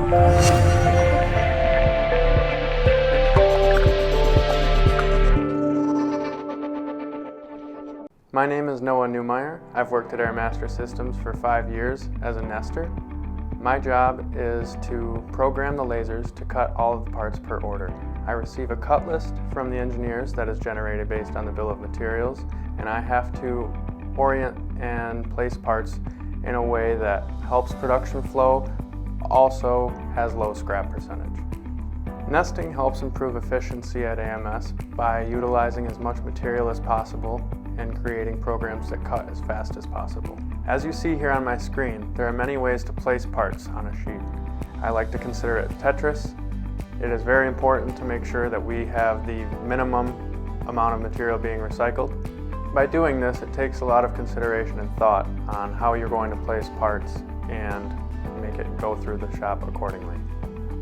My name is Noah Newmeyer. I've worked at Airmaster Systems for 5 years as a nester. My job is to program the lasers to cut all of the parts per order. I receive a cut list from the engineers that is generated based on the bill of materials, and I have to orient and place parts in a way that helps production flow, also has low scrap percentage. Nesting helps improve efficiency at AMS by utilizing as much material as possible and creating programs that cut as fast as possible. As you see here on my screen, there are many ways to place parts on a sheet. I like to consider it Tetris. It is very important to make sure that we have the minimum amount of material being recycled. By doing this, it takes a lot of consideration and thought on how you're going to place parts and make it go through the shop accordingly.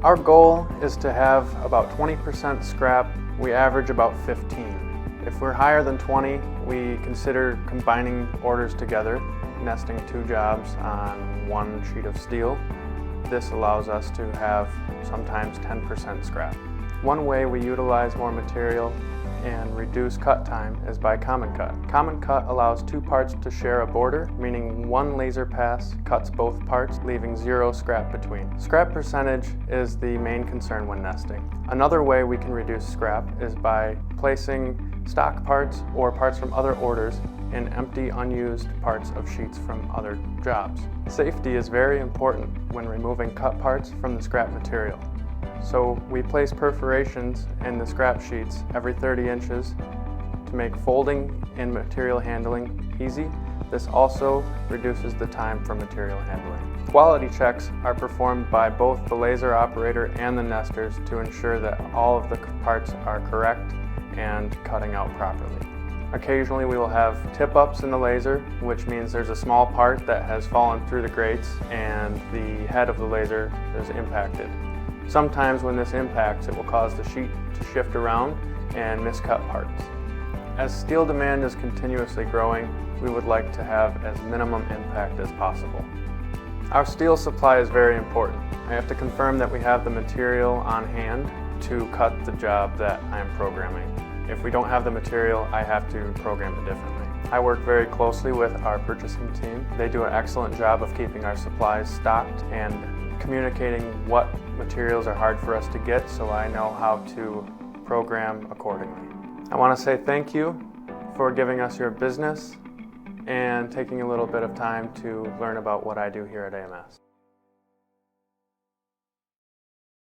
Our goal is to have about 20% scrap. We average about 15. If we're higher than 20, we consider combining orders together, nesting 2 jobs on 1 sheet of steel. This allows us to have sometimes 10% scrap. One way we utilize more material and reduce cut time is by common cut. Common cut allows 2 parts to share a border, meaning 1 laser pass cuts both parts, leaving 0 scrap between. Scrap percentage is the main concern when nesting. Another way we can reduce scrap is by placing stock parts or parts from other orders in empty, unused parts of sheets from other jobs. Safety is very important when removing cut parts from the scrap material. So we place perforations in the scrap sheets every 30 inches to make folding and material handling easy. This also reduces the time for material handling. Quality checks are performed by both the laser operator and the nesters to ensure that all of the parts are correct and cutting out properly. Occasionally we will have tip-ups in the laser, which means there's a small part that has fallen through the grates and the head of the laser is impacted. Sometimes when this impacts, it will cause the sheet to shift around and miscut parts. As steel demand is continuously growing, we would like to have as minimum impact as possible. Our steel supply is very important. I have to confirm that we have the material on hand to cut the job that I am programming. If we don't have the material, I have to program it differently. I work very closely with our purchasing team. They do an excellent job of keeping our supplies stocked and communicating what materials are hard for us to get, so I know how to program accordingly. I want to say thank you for giving us your business and taking a little bit of time to learn about what I do here at AMS.